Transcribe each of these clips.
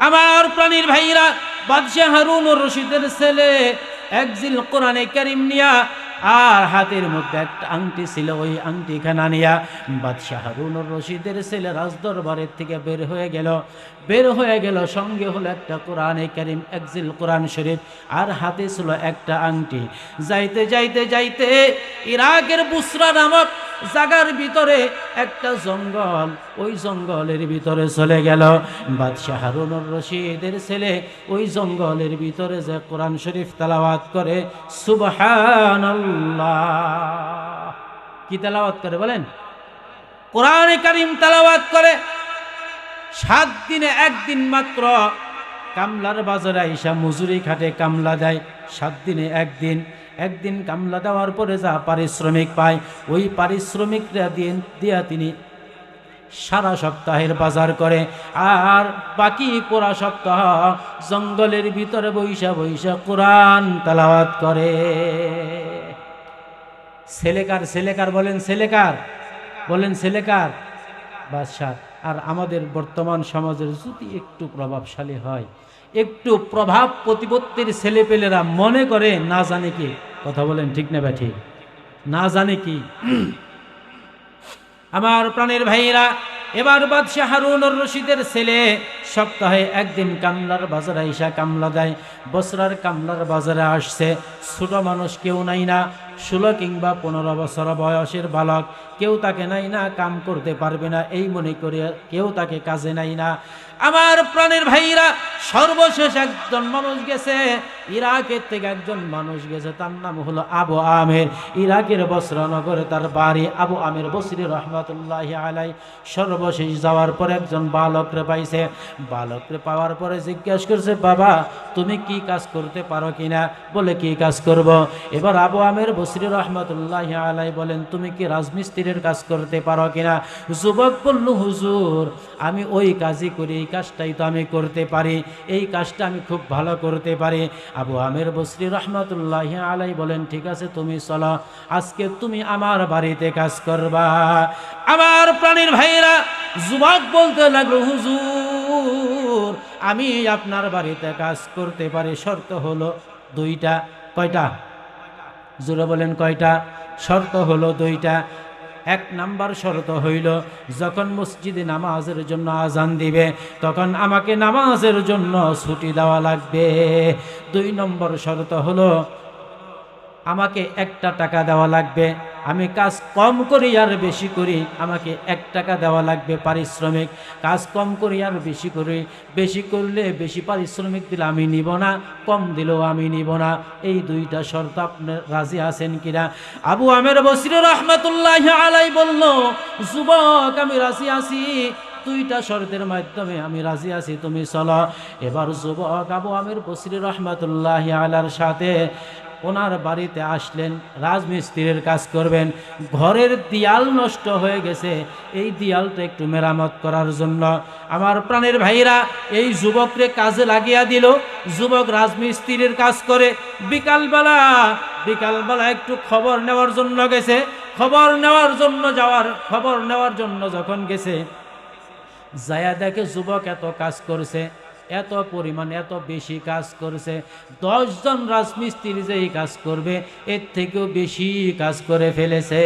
আমার প্রাণীর ভাইরা, বাদশাহ হারুন ও রশিদের ছেলে একজিল কোরআনে কারীম নিয়া আর হাতের মধ্যে একটা আংটি ছিল, ওই আংটিখানা নিয়া বাদশাহ হারুন ও রশিদের ছেলে রাজদরবারের থেকে বের হয়ে গেল। সঙ্গে হলো একটা কোরআনে কারীম, একজিল কোরআন শরীফ, আর হাতে ছিল একটা আংটি। যাইতে যাইতে যাইতে ইরাকের বুসরা নামক জায়গার ভিতরে একটা জঙ্গল, ওই জঙ্গলের ভিতরে চলে গেল। বাদশাহ হারুন আর রশিদের ছেলে ওই জঙ্গলের ভিতরে যে কোরআন শরীফ তেলাওয়াত করে, সুবহানাল্লাহ। কি তেলাওয়াত করে বলেন? কোরআনে কারীম তেলাওয়াত করে। 7 দিনে একদিন মাত্র কামলার বাজারে আইসা মজুরি খাটে, কামলা দেয়। 7 দিনে একদিন কামলা দেওয়ার পরে যা পারিশ্রমিক পায়, ওই পারিশ্রমিকটা দিয়া তিনি সারা সপ্তাহের বাজার করে। আর বাকি পুরা সপ্তাহ জঙ্গলের ভিতরে বৈশা বৈশা কোরআন তেলাওয়াত করে। ছেলেকার বলেন ছেলেকার বাদশাহ। আর আমাদের বর্তমান সমাজের যদি একটু প্রভাবশালী হয়, একটু প্রভাব প্রতিপত্তির ছেলেপেলেরা মনে করে না জানে কি, কথা বলেন ঠিক না ব্যাঠি, না জানে কি। আমার প্রাণের ভাইরা, এবার বাদশাহ হারুন আর রশিদের ছেলে সপ্তাহে একদিন কামলার বাজারে আইসা কামলা দেয়। বসরার কামলার বাজারে আসছে, ছোট মানুষ কেউ নাই না, 16 কিংবা 15 বছর বয়সের বালক, কেউ তাকে নাই না, কাম করতে পারবে না এই মনে করে কেউ তাকে কাজে নাই না। আমার প্রাণের ভাইরা, সর্বশেষ একজন মানুষ গেছে, ইরাকের থেকে একজন মানুষ গেছে, তার নাম হলো আবু আমের। ইরাকের বসরা নগরে তার বাড়ি। আবু আমের বসরি রহমাতুল্লাহি আলাই সর্বশেষ যাওয়ার পর একজন বালকরে পাইছে। বালকরে পাওয়ার পরে জিজ্ঞাসা করছে, বাবা তুমি কি কাজ করতে পারো কিনা? বলে কি কাজ করব? এবার আবু আমের বসরি রহমাতুল্লাহি আলাই বলেন, তুমি কি রাজমিস্ত্রির কাজ করতে পারো কিনা? যুবক বলল, হুজুর আমি ওই কাজই করি, এই কাজটাই তো আমি করতে পারি, এই কাজটা আমি খুব ভালো করতে পারি। আবু আমের বসরি রহমাতুল্লাহি আলাই বলেন, ঠিক আছে তুমি চলো, আজকে তুমি আমার বাড়িতে কাজ করবা। আমার প্রাণীর ভাইরা, যুবক বলতে লাগলো, হুজুর আমি আপনার বাড়িতে কাজ করতে পারি, শর্ত হলো 2টা। কয়টা? জোরে বলেন কয়টা? শর্ত হলো 2টা। 1 নাম্বার শর্ত হইল, যখন মসজিদে নামাজের জন্য আজান দিবে তখন আমাকে নামাজের জন্য ছুটি দেওয়া লাগবে। 2 নম্বর শর্ত হলো, আমাকে 1 টাকা দেওয়া লাগবে। আমি কাজ কম করি আর বেশি করি, আমাকে 1 টাকা দেওয়া লাগবে পারিশ্রমিক। কাজ কম করি আর বেশি করি, বেশি করলে বেশি পারিশ্রমিক দিলে আমি নিব না, কম দিলেও আমি নিব না। এই 2টা শর্ত আপনি রাজি আছেন কিনা? আবু আমের বসরি রহমাতুল্লাহি আলাই বলল, যুবক আমি রাজি আছি, 2টা শর্তের মাধ্যমে আমি রাজি আছি, তুমি চলো। এবার যুবক আবু আমের বসরি রহমাতুল্লাহি আলার সাথে ওনার বাড়িতে আসলেন, রাজমিস্ত্রির কাজ করবেন। ঘরের দেয়াল নষ্ট হয়ে গেছে, এই দেয়ালটা একটু মেরামত করার জন্য আমার প্রাণের ভাইরা এই যুবকরে কাজে লাগিয়ে দিল। যুবক রাজমিস্ত্রির কাজ করে। বিকালবেলা একটু খবর নেওয়ার জন্য গেছে। খবর নেওয়ার জন্য যখন গেছে, যায়া দেখে যুবক এত কাজ করছে, এত পরিমাণ এত বেশি কাজ করছে, 10 জন রাজমিস্ত্রি যে এই কাজ করবে এর থেকেও বেশি কাজ করে ফেলেছে।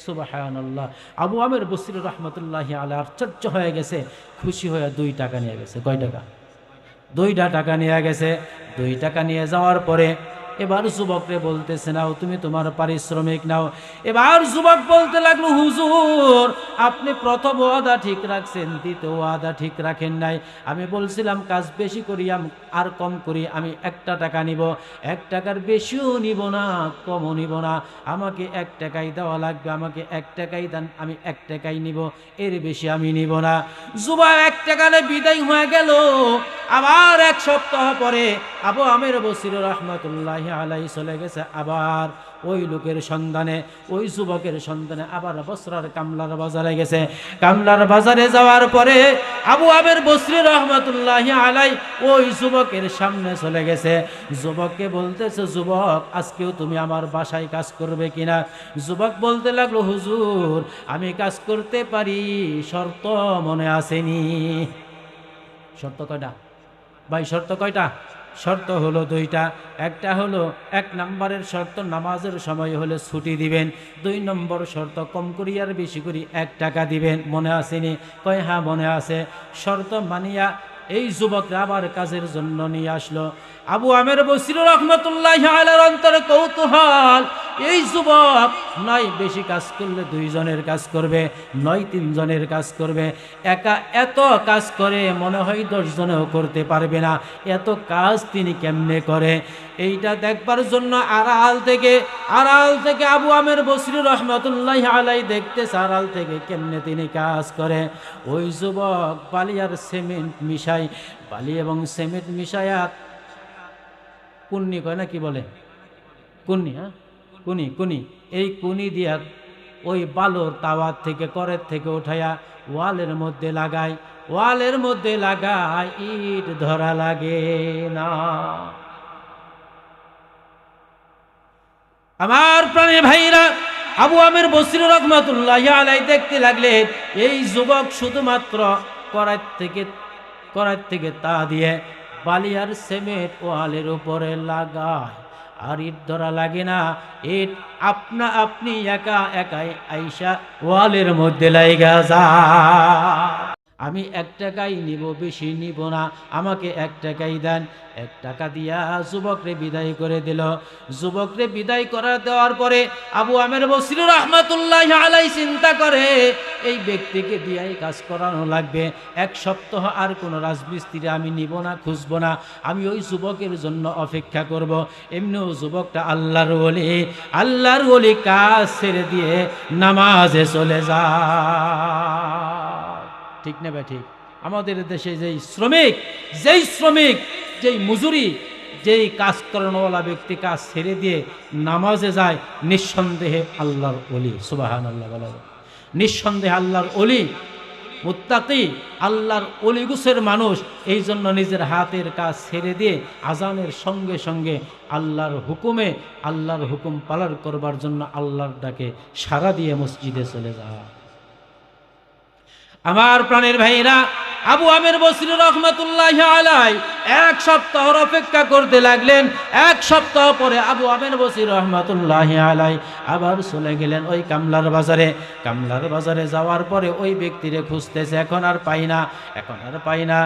সুবহানাল্লাহ। আবু আমের বসরি রহমাতুল্লাহি আলাইহি আশ্চর্য হয়ে গেছে, খুশি হয়ে 2 টাকা নিয়ে গেছে। কয় টাকা? 2টা টাকা নিয়ে গেছে। 2 টাকা নিয়ে যাওয়ার পরে এবার যুবকরে বলতেছে, নাও তুমি তোমার পারিশ্রমিক নাও। এবার যুবক বলতে লাগলো, হুজুর আপনি প্রথম ওয়াদা ঠিক রাখছেন, দ্বিতীয় ওয়াদা ঠিক রাখেন নাই। আমি বলছিলাম কাজ বেশি করি আর কম করি, আমি 1 টাকা নিব, 1 টাকার বেশিও নিব না, কমও নিব না, আমাকে 1 টাকাই দেওয়া লাগবে, আমাকে 1 টাকাই দেন, আমি 1 টাকাই নিব, এর বেশি আমি নিব না। যুবক 1 টাকালে বিদায় হয়ে গেল। আবার 1 সপ্তাহ পরে আবু আমের বসরি রহমাতুল্লাহি আলাইহি চলে গেছে আবার ওই লোকের সন্ধানে, ওই যুবকের সন্ধানে আবার বসরার কামলার বাজারে গেছে। কামলার বাজারে যাওয়ার পরে আবু আমের বসরি রহমাতুল্লাহি আলাইহি ওই যুবকের সামনে চলে গেছে। যুবককে বলতেছে, যুবক আজকেও তুমি আমার বাসায় কাজ করবে কিনা? যুবক বলতে লাগলো, হুজুর আমি কাজ করতে পারি, শর্ত মনে আসেনি। শর্ত কয়টা ভাই? শর্ত কয়টা? শর্ত হলো দুইটা। একটা হলো 1 নম্বরের শর্ত নামাজের সময় হলে ছুটি দিবেন। 2 নম্বর শর্ত কম করি আর বেশি করি 1 টাকা দিবেন। মনে আসেনি? কয় হ্যাঁ মনে আছে। শর্ত মানিয়া এই যুবকরা আবার কাজের জন্য নিয়ে আসলো। আবু আমের বসরি রহমতুল্লাহি আলাইহির অন্তরে কৌতূহল, এই যুবক নয় বেশি কাজ করলে 2 জনের কাজ করবে, নয় 3 জনের কাজ করবে। একা এত কাজ করে মনে হয় 10 জনেও করতে পারবে না, এত কাজ তিনি কেমনে করে। এইটা দেখবার জন্য আড়াল থেকে আবু আমের বসরি রহমতুল্লাহি আলাইহি দেখতেছে আড়াল থেকে কেমনে তিনি কাজ করে। ওই যুবক বালি আর সিমেন্ট মিশাই, বালি এবং সিমেন্ট মিশায়া কুন্নি কয় না কি বলে, কুন্নি, হ্যাঁ কুনি, কুনি, এই কুনি দিয়া ওই বালুর তাওয়ার থেকে করের থেকে উঠাইয়া ওয়ালের মধ্যে লাগায়, ওয়ালের মধ্যে লাগায়, ইট ধরা লাগে না। আমার প্রাণের ভাইরা, আবু আমের বসরি রহমাতুল্লাহি আলাইহি দেখতে লাগলেন এই যুবক শুধুমাত্র করার থেকে তা দিয়ে বালি আর সিমেন্ট ওয়ালের উপরে লাগায়, আর ইট ধরা লাগে না। ইট আপনি একা একাই আইসা ওয়ালের মধ্যে লাইগা যায়। আমি 1 টাকাই নিব, বেশি নিব না, আমাকে 1 টাকাই দেন। 1 টাকা দিয়া যুবকরে বিদায় করে দিল। যুবকরে বিদায় করে দেওয়ার পরে আবু আমের বসরি রহমাতুল্লাহি আলাইহি চিন্তা করে এই ব্যক্তিকে দিয়াই কাজ করানো লাগবে। 1 সপ্তাহ আর কোনো রাজমিস্ত্রি আমি নিব না, খুঁজব না, আমি ওই যুবকের জন্য অপেক্ষা করব। এমনিও যুবকটা আল্লাহর ওলি, আল্লাহর ওলি কাজ ছেড়ে দিয়ে নামাজে চলে যায়। ঠিক না ভাই? ঠিক। আমাদের দেশে যেই শ্রমিক, যেই মজুরি, যেই কাজ করানোওয়ালা ব্যক্তি কাজ ছেড়ে দিয়ে নামাজে যায়, নিঃসন্দেহে আল্লাহর ওলি। সুবহানাল্লাহ বলা যায়। নিঃসন্দেহে আল্লাহর ওলি, মুত্তাকি, আল্লাহর ওলি গুছের মানুষ। এই জন্য নিজের হাতের কাজ ছেড়ে দিয়ে আজানের সঙ্গে সঙ্গে আল্লাহর হুকুম পালন করবার জন্য আল্লাহর ডাকে সাড়া দিয়ে মসজিদে চলে যায়। আমার প্রাণের ভাইরা, আবু আমের বসরি রহমাতুল্লাহি আলাইহি 1 সপ্তাহ অপেক্ষা করতে লাগলেন। 1 সপ্তাহ পরে আবু আমের বসরি রহমাতুল্লাহি আলাইহি আবার চলে গেলেন ওই কামলার বাজারে। কামলার বাজারে যাওয়ার পরে ওই ব্যক্তিরে খুঁজতেছে, এখন আর পাই না।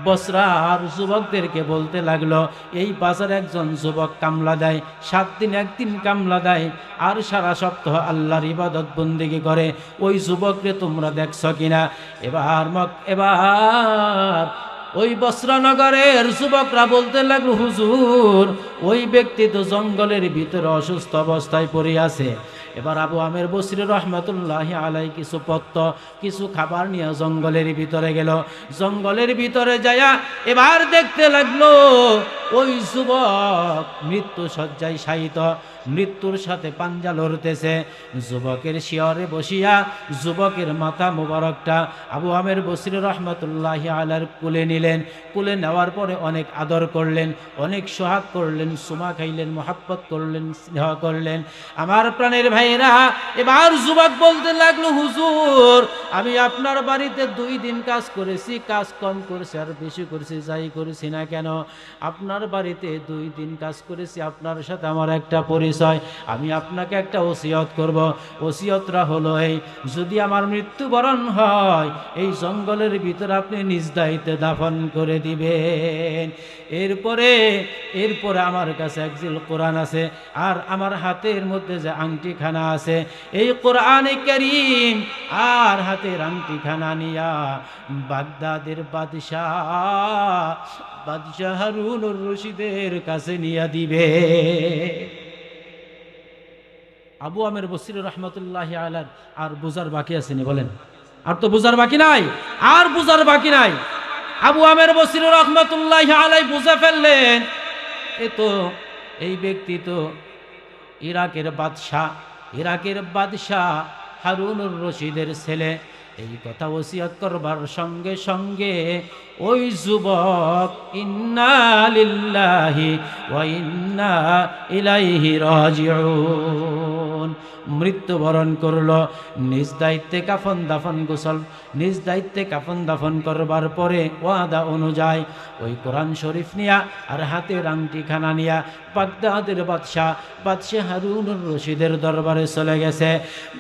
বসরার যুবকদেরকে বলতে লাগলো, এই বাজারে একজন যুবক কামলা দেয়, 7 দিন 1 দিন কামলা দেয়, আর সারা সপ্তাহ আল্লাহর ইবাদত বন্দেগী করে। ওই যুবকরে তোমরা দেখছ কিনা? এবার ওই বসরা নগরের যুবকরা বলতে লাগলো, হুজুর ওই ব্যক্তি তো জঙ্গলের ভিতরে অসুস্থ অবস্থায় পড়ে আছে। এবার আবু আমের বসরি রহমাতুল্লাহি আলাইহি কিছু পত্র, কিছু খাবার নিয়ে জঙ্গলের ভিতরে গেল। জঙ্গলের ভিতরে যায়া এবার দেখতে লাগলো ওই যুবক মৃত্যু শয্যায় শায়িত, মৃত্যুর সাথে পাঞ্জা লড়তেছে। যুবকের শিয়রে বসিয়া যুবকের মাথা মুবারকটা আবু আমের বসরি রহমাতুল্লাহি আলাইহির কুলে নিলেন। কুলে নেওয়ার পরে অনেক আদর করলেন, অনেক সোহাগ করলেন, সুমা খাইলেন, মহাব্বত করলেন, স্নেহ করলেন। আমার প্রাণের ভাইরা, এবার যুবক বলতে লাগলো, হুজুর আমি আপনার বাড়িতে 2 দিন কাজ করেছি, কাজ কম করেছি আর বেশি করেছি, যাই করেছি না কেন, আপনার বাড়িতে 2 দিন কাজ করেছি, আপনার সাথে আমার একটা পরিচয়, আমি আপনাকে একটা ওসিয়ত করব। ওসিয়তটা হলো এই, যদি আমার মৃত্যুবরণ হয় এই জঙ্গলের ভিতরে আপনি নিজ দায়িত্বে দাফন করে দিবেন। এরপরে আমার কাছে একজিল কোরআন আছে, আর আমার হাতের মধ্যে যে আংটিখানা আছে, এই কোরআনে কারীম আর হাতের আংটিখানা নিয়া বাগদাদের বাদশাহ হারুনুর রশিদের কাছে নিয়ে দিবে। আবু আমের বসরি রহমাতুল্লাহি আলাইহি আর বুঝার বাকি আসেনি? বলেন, আর তো বুঝার বাকি নাই, আর বুঝার বাকি নাই। আবু আমের বসরি রহমাতুল্লাহি আলাইহি বুঝে ফেললেন, এই ব্যক্তি তো ইরাকের বাদশাহ হারুনুর রশিদের ছেলে। এই কথা ওসিয়ত করবার সঙ্গে সঙ্গে ওই যুবক ইন্না লিল্লাহি ওয়া ইন্না ইলাইহি রাজিউন ফিরআউন মৃত্যুবরণ করলো। নিজ দায়িত্বে কাফন দাফন গোসল, নিজ দায়িত্বে কাফন দাফন করবার পরে ওয়াদা অনুযায়ী ওই কোরআন শরীফ নিয়া আর হাতের আংটিখানা নিয়া বাগদাদের বাদশাহ হারুনুর রশিদের দরবারে চলে গেছে।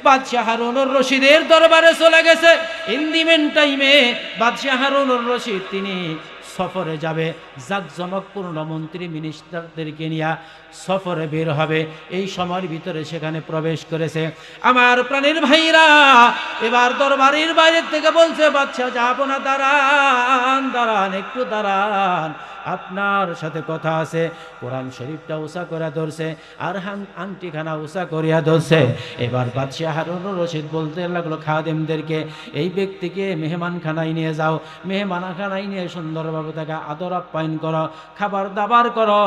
বাদশাহ হারুনুর রশিদের দরবারে চলে গেছে। ইন দি মেন টাইমে বাদশাহ হারুনুর রশিদ তিনি সফরে যাবে, জাঁকজমকপূর্ণ মন্ত্রী মিনিস্টারদেরকে নিয়ে সফরে বের হবে। এই সময়ের ভিতরে সেখানে প্রবেশ করেছে। আমার প্রাণের ভাইরা, এবার দরবারের বাইরে থেকে বলছে, বাদশাহ জাহাপনা দাঁড়ান দাঁড়ান, একটু দাঁড়ান, আপনার সাথে কথা আছে। কোরআন শরীফটা উঁচা করে ধরছে আর আংটিখানা উঁচা করিয়া ধরছে। এবার বাদশাহ হারুনুর রশিদ বলতে লাগলো খাদেমদেরকে, এই ব্যক্তিকে মেহমানখানায় নিয়ে যাও, মেহমানখানায় নিয়ে সুন্দরভাবে তাকে আদর আপ্যায়ন করো, খাবার দাবার করো,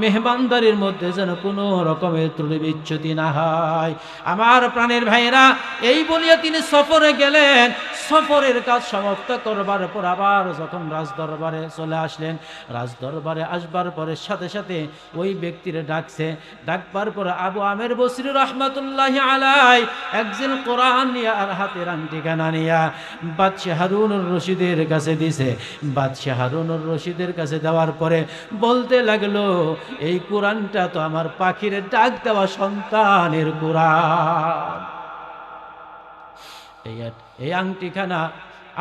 মেহমানদারির মধ্যে যেন কোনো রকমের ত্রুটি বিচ্যুতি না হয়। আমার প্রাণের ভাইয়েরা, এই বলিয়া তিনি সফরে গেলেন। সফরের কাজ সমাপ্ত করবার পর আবার যখন রাজদরবারে চলে আসলেন, রাজদরবারে আসবার পরে সাথে সাথে ওই ব্যক্তির ডাকছে। ডাকবার পর আবু আমের বসরি রহমাতুল্লাহি আলাই একজন কোরআন নিয়ে আর হাতের আংটিখানা নিয়া বাদশাহ হারুনুর রশিদের কাছে দিছে। বাদশাহ হারুনুর রশিদের কাছে দেওয়ার পরে বলতে লাগলো, এই কোরআনটা তো আমার পাখির ডাক দেওয়া সন্তানের কোরআন। এই আংটিখানা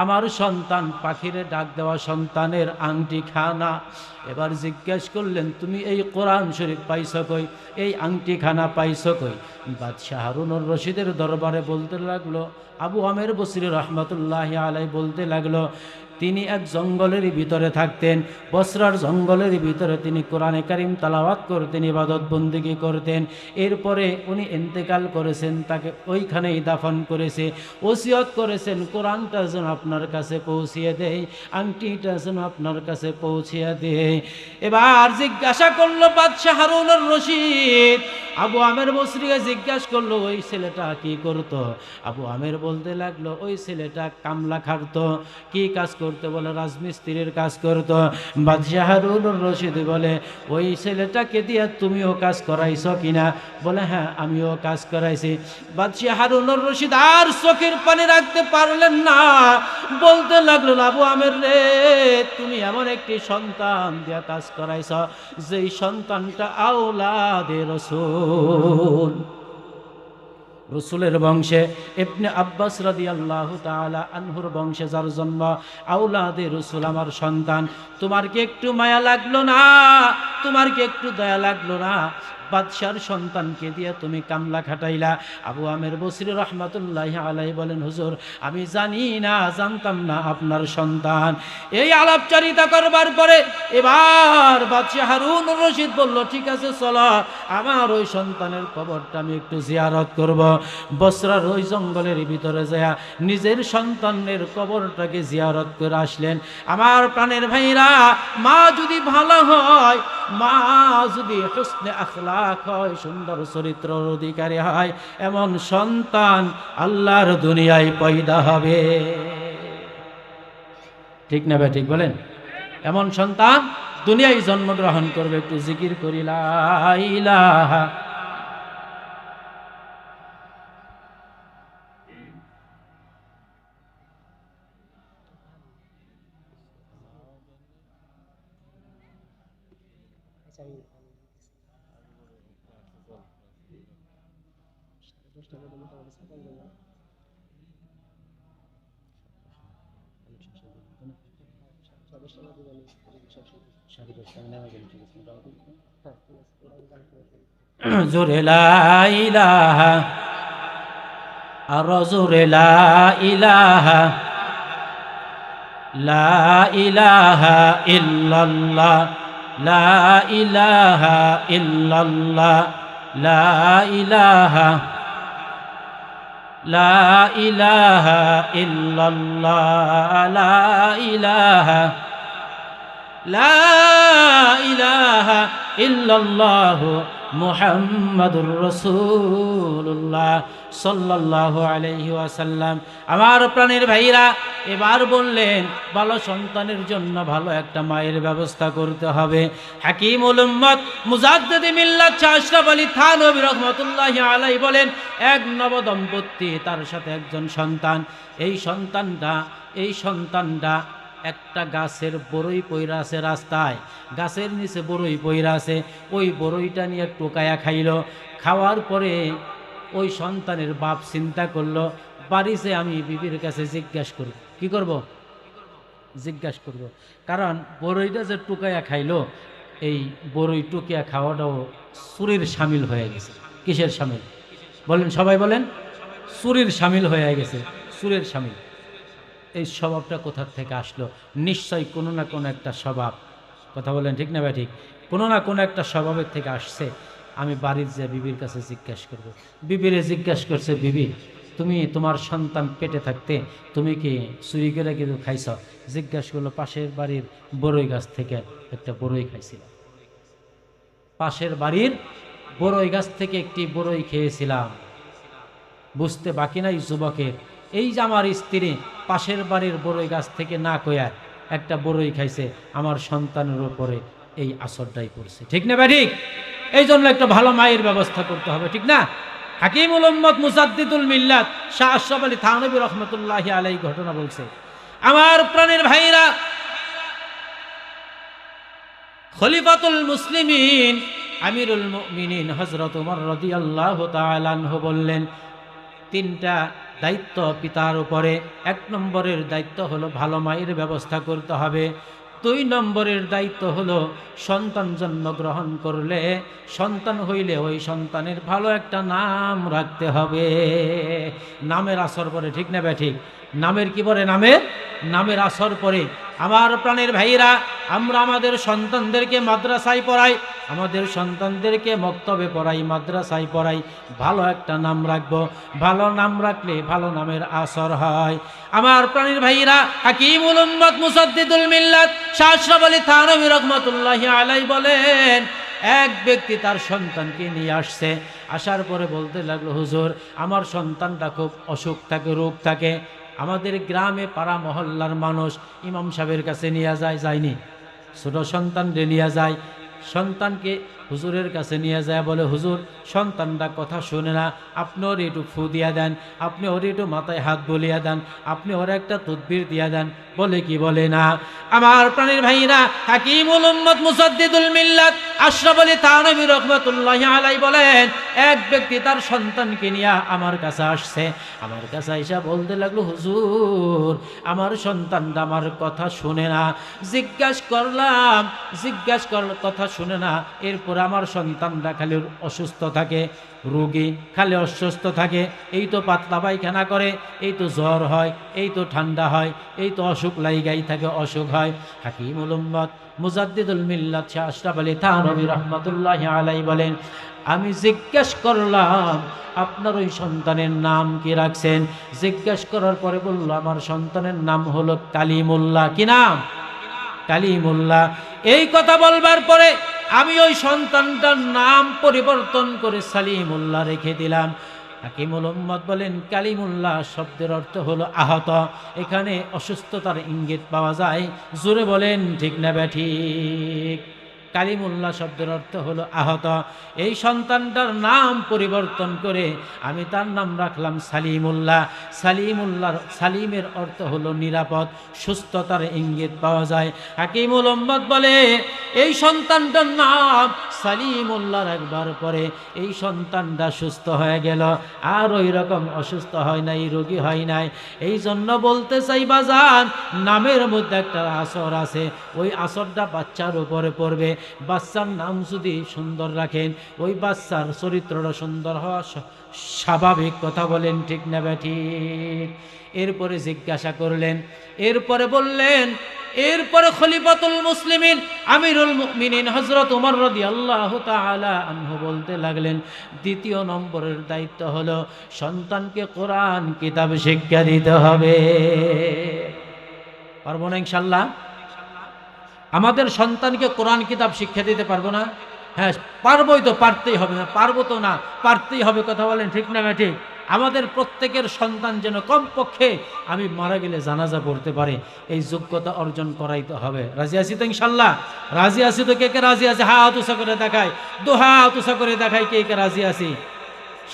আমার সন্তান, পাখিরে ডাক দেওয়া সন্তানের আংটিখানা। এবার জিজ্ঞেস করলেন, তুমি এই কোরআন শরীফ পাইছ কই, এই আংটিখানা পাইছ কই? বাদশাহ হারুনুর রশিদের দরবারে বলতে লাগলো, আবু আমের বসরি রহমতুল্লাহ আলাই বলতে লাগলো, তিনি এক জঙ্গলের ভিতরে থাকতেন। বসরার জঙ্গলের ভিতরে তিনি কোরআনে কারিম তালাওয়াত করতেন, ইবাদত বন্দেগী করতেন। এরপরে উনি ইন্তেকাল করেছেন, তাকে ওইখানেই দাফন করেছে। ওসিয়ত করেছেন, কোরআনটা যেন আপনার কাছে পৌঁছিয়ে দেয়, আংটিটা যেন আপনার কাছে পৌঁছিয়ে দেয়। এবার জিজ্ঞাসা করলো বাদশাহ হারুনুর রশিদ, আবু আমের বসরিকে জিজ্ঞাসা করলো, ওই ছেলেটা কি করতো? আবু আমের বলতে লাগলো, ওই ছেলেটা কামলা খাটতো। কি কাজ করতে? বলে রাজমিস্ত্রির কাজ করত। বাদশাহ হারুনুর রশিদ বলে, ওই ছেলেটাকে দিয়ে তুমিও কাজ করাইছ কিনা? বলে, হ্যাঁ, আমিও কাজ করাইছি। বাদশাহ হারুনুর রশিদ আর চোখের পানি রাখতে পারলেন না, বলতে লাগলো, আবু আমের রে, তুমি এমন একটি সন্তান দিয়া কাজ করাইছ যেই সন্তানটা আওলাদে রাসূল, রসুলের বংশে, ইবনে আব্বাস রাদিয়াল্লাহু তাআলা আনহুর বংশে যার জন্ম, আওলাদে রসুল আমার সন্তান। তোমার কি একটু মায়া লাগলো না? তোমার কি একটু দয়া লাগলো না? বাদশার সন্তানকে দিয়ে তুমি কামলা খাটাইলা। আবু আমের বসরি রহমাতুল্লাহি আলাইহি বলেন, হুজুর, আমি জানি না, জানতাম না আপনার সন্তান। এই আলাপচারিতা করবার পরে এবার বাদশাহ হারুনুর রশিদ বলল, ঠিক আছে, চলো, আমার ওই সন্তানের কবরটা আমি একটু জিয়ারত করব। বসরার ওই জঙ্গলের ভিতরে যায় নিজের সন্তানের কবরটাকে জিয়ারত করে আসলেন। আমার প্রাণের ভাইরা, মা যদি ভালো হয়, মা যদি হুসনে আখলাক হয়, সুন্দর চরিত্রের অধিকারী হয়, এমন সন্তান আল্লাহর দুনিয়ায় পয়দা হবে। ঠিক না ভাই? ঠিক বলেন? এমন সন্তান দুনিয়ায় জন্মগ্রহণ করবে। একটু জিকির করি, লা ইলাহা জোরে লা ইলাহা, আর জোরে লা ইলাহা, লা ইলাহা ইল্লাল্লাহ, লা ইলাহা ইল্লাল্লাহ, লা ইলাহা, লা ইলাহা ইল্লাল্লাহ, লা ইলাহা, লা ইলাহা ইল্লাল্লাহ, মুহাম্মাদুর রাসূলুল্লাহ সাল্লাল্লাহু আলাইহি ওয়াসাল্লাম। আমার প্রাণের ভাইরা এবার বললেন ভালো সন্তানের জন্য ভালো একটা মায়ের ব্যবস্থা করতে হবে। হাকিমুল উম্মত মুজাদ্দিদ মিল্লাত শাহ আশরাফ আলী থানভী রাহমাতুল্লাহি আলাইহি বলেন, এক নবদম্পতি তার সাথে একজন সন্তান, এই সন্তানটা একটা গাছের বড়ই পইরা আছে, রাস্তায় গাছের নিচে বড়ই পইরা আছে, ওই বড়ইটা নিয়ে টোকায়া খাইল। খাওয়ার পরে ওই সন্তানের বাপ চিন্তা করলো, বাড়িতে আমি বিবির কাছে জিজ্ঞাসা করব। কি করব? জিজ্ঞাসা করব, কারণ বড়ইটা যে টুকায়া খাইলো, এই বড়ই টুকিয়া খাওয়াটাও চুরির সামিল হয়ে গেছে। কিসের সামিল বলেন? সবাই বলেন, চুরির সামিল হয়ে গেছে, চুরের সামিল। এই স্বভাবটা কোথার থেকে আসলো? নিশ্চয়ই কোনো না কোনো একটা স্বভাব, কথা বলেন ঠিক না ভাই ঠিক, কোনো না কোনো একটা স্বভাবের থেকে আসছে। আমি বাড়ির যে বিবির কাছে জিজ্ঞাসা করব। বিবিরে জিজ্ঞাসা করছে, বিবি তুমি তোমার সন্তান পেটে থাকতে তুমি কি চুরি করে কিছু খাইছ? জিজ্ঞাসা করলো, পাশের বাড়ির বড়ই গাছ থেকে একটা বড়ই খাইছিলাম, পাশের বাড়ির বড়ই গাছ থেকে একটি বড়ই খেয়েছিলাম। বুঝতে বাকি নাই যুবকের, এই যে আমার স্ত্রী পাশের বাড়ির বড়ই গাছ থেকে না কয়া একটা বড়ই খাইছে, আমার সন্তানের উপরে এই আসরটাই পড়ছে। ঠিক না ভাই ঠিক? এই জন্য একটা ভালো মায়ের ব্যবস্থা করতে হবে, ঠিক না? হাকিমুল উম্মত মুজাদ্দিদুল মিল্লাত শাহ আশরাফ আলী থানভী রাহমাতুল্লাহি আলাইহি ঘটনা বলছে। আমার প্রাণের ভাইরা, খলিফাতুল মুসলিমিন আমিরুল মুমিনিন হযরত ওমর রাদিয়াল্লাহু তাআলা আনহু বললেন, তিনটা দায়িত্ব পিতার উপরে। এক নম্বরের দায়িত্ব হলো ভালো মায়ের ব্যবস্থা করতে হবে। 2 নম্বরের দায়িত্ব হলো সন্তান জন্মগ্রহণ করলে, সন্তান হইলে ওই সন্তানের ভালো একটা নাম রাখতে হবে। নামের আসর পরে, ঠিক না ঠিক? নামের কি পরে? নামের আসর পরে। আমার প্রাণের ভাইরা, আমরা আমাদের সন্তানদেরকে মাদ্রাসায় পড়াই, আমাদের সন্তানদেরকে মক্তবে পড়াই, মাদ্রাসায় পড়াই, ভালো একটা নাম রাখবো। ভালো নাম রাখলে ভালো নামের আসর হয়। আমার প্রাণের ভাইরা, হাকিমুল উম্মত মুজাদ্দিদুল মিল্লাত শাহ আশরাফ আলী থানভী রাহমাতুল্লাহি আলাইহি বলেন, এক ব্যক্তি তার সন্তানকে নিয়ে আসছে, আসার পরে বলতে লাগলো, হুজুর আমার সন্তানটা খুব অসুখ থাকে, রোগ থাকে। আমাদের গ্রামে পাড়া মহল্লার মানুষ ইমাম সাহেবের কাছে নিয়ে যায়, যায়নি? ছোট সন্তানকে নিয়ে যায়, সন্তানকে হুজুরের কাছে নিয়ে যায়, বলে হুজুর সন্তানটা কথা শুনে না, আপনি ওর একটু ফু দিয়া দেন, আপনি ওর একটু মাথায় হাত বলিয়া দেন, আপনি ওর একটা তদবির দিয়া দেন। বলে কি বলে না? আমার প্রাণের ভাইরা, হাকিমুল উম্মত মুজাদ্দিদুল মিল্লাত আশরাফ আলী থানভী রাহমাতুল্লাহি আলাইহি বলেন, এক ব্যক্তি তার সন্তানকে নিয়ে আমার কাছে আসছে। আমার কাছে আইসা বলতে লাগলো, হুজুর আমার সন্তানটা আমার কথা শুনে না। জিজ্ঞাসা করলাম, কথা শুনে না, এরপর আমার সন্তানটা খালি অসুস্থ থাকে, রোগী, খালি অসুস্থ থাকে। এই তো পাতলা পায়খানা করে, এই তো জ্বর হয়, এই তো ঠান্ডা হয়, এই তো অসুখ লাইগাই থাকে, অসুখ হয়। হাকিমুল উম্মত মুজাদ্দিদুল মিল্লাত শাহ আশরাফ আলী থানভী রাহমাতুল্লাহি আলাইহি বলেন, আমি জিজ্ঞেস করলাম আপনার ওই সন্তানের নাম কি রাখছেন? জিজ্ঞেস করার পরে বলল, আমার সন্তানের নাম হলো কালিমুল্লাহ। কি নাম? কালিমুল্লাহ। এই কথা বলবার পরে আমি ওই সন্তানটার নাম পরিবর্তন করে সালিমুল্লাহ রেখে দিলাম। হাকিমুল উম্মত বলেন, কালিমুল্লাহ শব্দের অর্থ হলো আহত। এখানে অসুস্থতার ইঙ্গিত পাওয়া যায়। জোরে বলেন ঠিক না ঠিক? কালিমুল্লাহ শব্দের অর্থ হলো আহত। এই সন্তানটার নাম পরিবর্তন করে আমি তার নাম রাখলাম সালিমুল্লাহ। সালিমের অর্থ হলো নিরাপদ, সুস্থতার ইঙ্গিত পাওয়া যায়। হাকিমুল উম্মত বলে, এই সন্তানটার নাম সালিমুল্লাহ রাখবার পরে এই সন্তানটা সুস্থ হয়ে গেল, আর ওই রকম অসুস্থ হয় নাই, রোগী হয় নাই। এই জন্য বলতে চাই বাজান, নামের মধ্যে একটা আসর আছে, ওই আসরটা বাচ্চার উপরে পড়বে। বাচ্চার নাম যদি সুন্দর রাখেন, ওই বাচ্চার চরিত্রটা সুন্দর হওয়া স্বাভাবিক। কথা বলেন ঠিক না ঠিক? এরপরে জিজ্ঞাসা করলেন, এরপরে বললেন, এরপরে খলিফাতুল মুসলিমিন আমিরুল মুমিনিন হযরত ওমর রাদিয়াল্লাহু তাআলা আনহু বলতে লাগলেন, দ্বিতীয় নম্বরের দায়িত্ব হলো সন্তানকে কোরআন কিতাব শিক্ষা দিতে হবে। পারবো না ইনশাআল্লাহ? আমাদের সন্তানকে কোরআন কিতাব শিক্ষা দিতে পারবো না? হ্যাঁ, পারবোই তো, পারতেই হবে, না পারবো তো না, পারতেই হবে। কথা বলেন ঠিক না ঠিক? আমাদের প্রত্যেকের সন্তান যেন কমপক্ষে আমি মারা গেলে জানাজা পড়তে পারে, এই যোগ্যতা অর্জন করাইতে হবে। রাজি আছি তো ইনশাল্লাহ? রাজি আছি তো? কে কে রাজি আছে হাত উঁচা করে দেখায়, দু হাত উঁচা করে দেখায় কে কে রাজি আছি।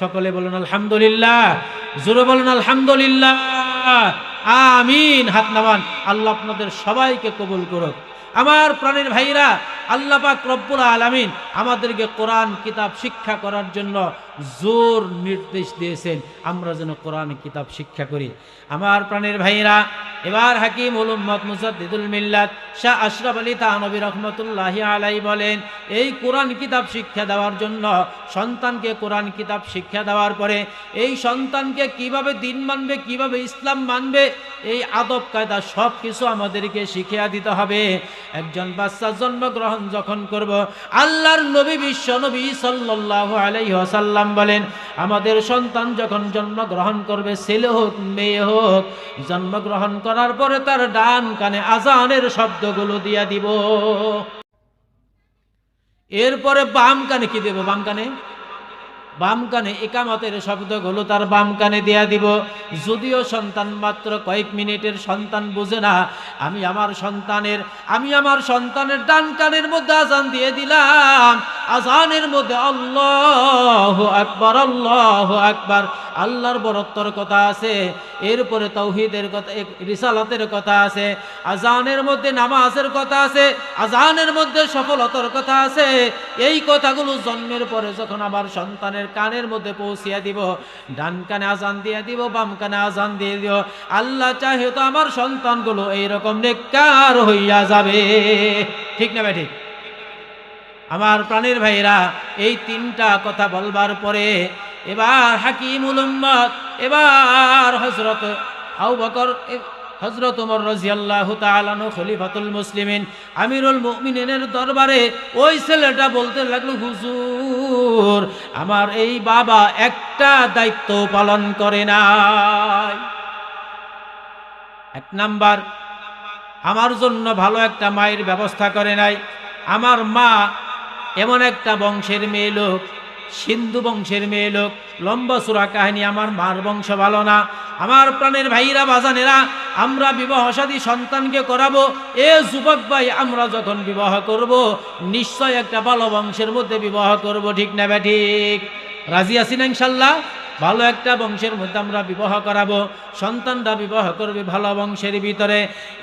সকলে বলুন আলহামদুলিল্লাহ, জোরে বলুন আলহামদুলিল্লাহ, আমিন। হাত নামান। আল্লাহ আপনাদের সবাইকে কবুল করুক। আমার প্রাণের ভাইরা, আল্লাহ পাক রব্বুল আলামিন আমাদেরকে কোরআন কিতাব শিক্ষা করার জন্য জোর নির্দেশ দিয়েছেন, আমরা যেন কোরআন কিতাব শিক্ষা করি। আমার প্রাণের ভাইরা, এবার হাকিম উল উম্মত মুজাদ্দিদুল মিল্লাত শাহ আশরাফ আলী থানভী রহমতুল্লাহি আলাইহি বলেন, এই কোরআন কিতাব শিক্ষা দেওয়ার জন্য সন্তানকে কোরআন কিতাব শিক্ষা দেওয়ার পরে এই সন্তানকে কিভাবে দিন মানবে, কিভাবে ইসলাম মানবে, এই আদব কায়দা সব কিছু আমাদেরকে শিখিয়ে দিতে হবে। একজন বাচ্চা জন্মগ্রহণ যখন করব, আল্লাহর নবী বিশ্ব নবী সাল্লাল্লাহু আলাইহি ওয়াসাল্লাম বলেন, আমাদের সন্তান যখন জন্মগ্রহণ করবে, ছেলে হোক মেয়ে হোক, জন্মগ্রহণ করার পরে তার ডান কানে আজানের শব্দগুলো দিয়া দিব, এরপরে বাম কানে কি দেব? বাম কানে ইকামতের শব্দগুলো তার বাম কানে দেয়া দিব। যদিও সন্তান মাত্র কয়েক মিনিটের সন্তান, বুঝে না, আমি আমার সন্তানের ডান কানের মধ্যে আজান দিয়ে দিলাম। আজানের মধ্যে আল্লাহু আকবার, আল্লাহু আকবার, আল্লাহর বরত্বর কথা আছে, এরপরে তাওহীদের কথা, রিসালাতের কথা আছে, আজানের মধ্যে নামাজের কথা আছে, আজানের মধ্যে সফলতার কথা আছে। এই কথাগুলো জন্মের পরে যখন আমার সন্তানের কানের মধ্যে পৌঁছিয়া দিব, ডান কানে আজান দিয়ে দিব, বাম কানে আজান দিয়ে দিব, আল্লাহ চাহে তো আমার সন্তানগুলো এইরকম নেককার হইয়া যাবে। ঠিক না ভাই? ঠিক। আমার প্রাণের ভাইরা, এই তিনটা কথা বলবার পরে এবার হাকিমুল উম্মত, এবার হযরত আবু বকর, হযরত ওমর রাদিয়াল্লাহু তাআলা আনহু খলিফাতুল মুসলিমিন, আমিরুল মুমিনিনের দরবারে ওই ছেলেটা বলতে লাগলো, হুজুর, আমার এই বাবা একটা দায়িত্ব পালন করে নাই। এক নাম্বার, আমার জন্য ভালো একটা মায়ের ব্যবস্থা করে নাই। আমার মা এমন একটা বংশের মেয়ে লোক, সিন্ধু বংশের মেয়ে লোক, লম্বা চূড়া কাহিনী, আমার মার বংশ ভালো না। আমার প্রাণের ভাইরা বাজানেরা, আমরা বিবাহ শাদী সন্তানকে করাবো, এ যুবক ভাই, আমরা যখন বিবাহ করব নিশ্চয় একটা ভালো বংশের মধ্যে বিবাহ করব। ঠিক না বে ঠিক? রাজি আছি না ইনশাল্লাহ? ভালো একটা বংশের মধ্যে আমরা বিবাহ করাবো, সন্তানটা বিবাহ করবে ভালো বংশের ভিতরে।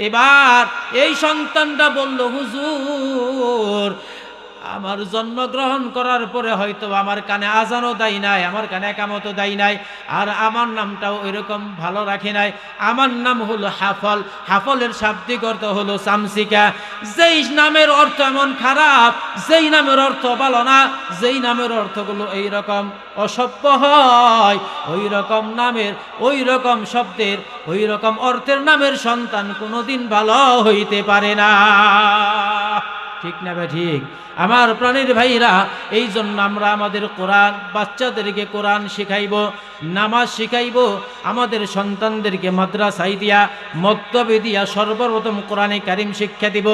এবার এই সন্তানটা বলল, হুজুর, আমার জন্মগ্রহণ করার পরে হয়তো আমার কানে আজানও দেয় নাই, আমার কানে একামতও দেয় নাই, আর আমার নামটাও ওইরকম ভালো রাখে নাই। আমার নাম হলো হাফল। হাফলের শাব্দিক অর্থ হলো চামচিকা। যেই নামের অর্থ এমন খারাপ, যেই নামের অর্থ ভালো না, যেই নামের অর্থগুলো এইরকম অসভ্য হয়, ওই রকম নামের, ওই রকম শব্দের, ওই রকম অর্থের নামের সন্তান কোনোদিন ভালো হইতে পারে না। ঠিক না ভাই? ঠিক। আমার প্রাণের ভাইরা, এই জন্য আমরা আমাদের কোরআন, বাচ্চাদেরকে কোরআন শিখাইব, নামাজ শিখাইব, আমাদের সন্তানদেরকে মাদ্রাসায় দিয়া, মক্তবে দিয়া সর্বপ্রথম কোরআনে কারিম শিক্ষা দিব।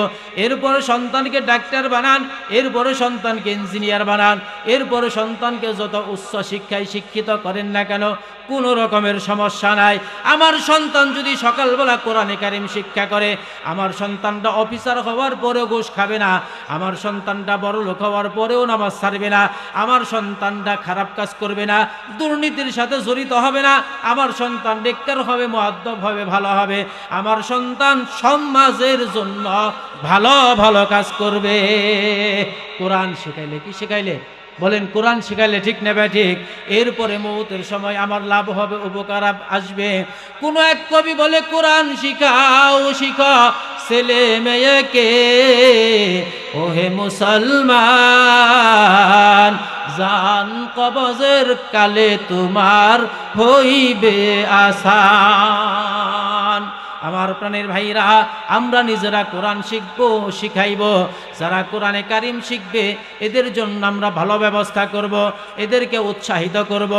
এরপরে সন্তানকে ডাক্তার বানান, এরপরে সন্তানকে ইঞ্জিনিয়ার বানান, এরপরে সন্তানকে যত উচ্চ শিক্ষায় শিক্ষিত করেন না কেন, কোনো রকমের সমস্যা নাই। আমার সন্তান যদি সকালবেলা কোরআনে কারিম শিক্ষা করে, আমার সন্তানটা অফিসার হওয়ার পরেও ঘুষ খাবে না, আমার সন্তানটা বড় লোক হওয়ার পরেও নামাজ ছাড়বে না, আমার সন্তানটা খারাপ কাজ করবে না, দুর্নীতির সাথে জড়িত হবে না, আমার সন্তান নেককার হবে, মুআদ্দব হবে, ভালো হবে, আমার সন্তান সমাজের জন্য ভালো ভালো কাজ করবে। কোরআন শিখাইলে, কি শিখাইলে বলেন? কোরআন শিখাইলে। ঠিক না ভাই? ঠিক। এরপরে মৌতের সময় আমার লাভ হবে, উপকার আসবে। কোন এক কবি বলে, কোরআন শিখাও, শিখা ছেলে মেয়েকে, ওহে মুসলমান, জান কবজের কালে তোমার হইবে আসান। আমার প্রাণের ভাইরা, আমরা নিজেরা কোরআন শিখবো, শিখাইব। যারা কোরআনে কারিম শিখবে এদের জন্য আমরা ভালো ব্যবস্থা করব, এদেরকে উৎসাহিত করব।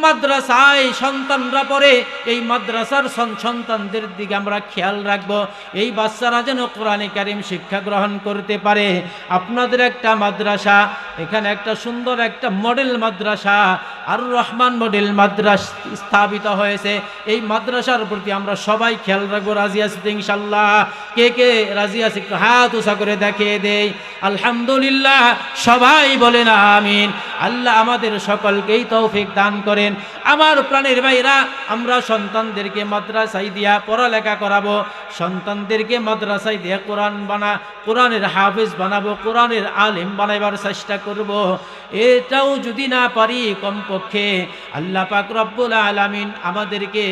মাদ্রাসায় সন্তানরা পড়ে, এই মাদ্রাসার সন্তানদের দিকে আমরা খেয়াল রাখব, এই বাচ্চারা যেন কোরআনে কারিম শিক্ষা গ্রহণ করতে পারে। আপনাদের একটা মাদ্রাসা, এখানে একটা সুন্দর একটা মডেল মাদ্রাসা আর রহমান মডেল মাদ্রাসা স্থাপিত হয়েছে। এই মাদ্রাসার প্রতি আমরা সবাই খেয়াল রাখবো। রাজি আছি তো ইনশাল্লাহ? কে কে রাজি আছে একটু হাত উঁচা করে দেখিয়ে দেই। আলহামদুলিল্লাহ, সবাই বলেন আমিন। আল্লাহ আমাদের সকলকেই তৌফিক দান করেন। আমার প্রাণের ভাইরা, আমরা সন্তানদেরকে মাদ্রাসায় দিয়া পড়ালেখা করাবো, সন্তানদেরকে মাদ্রাসায় দিয়ে কোরআনের হাফেজ বানাবো, কোরআনের আলেম বানাইবার চেষ্টা করব। এটাও যদি না পারি, কমপক্ষে আল্লাহ পাক রব্বুল আলামিন আমাদেরকে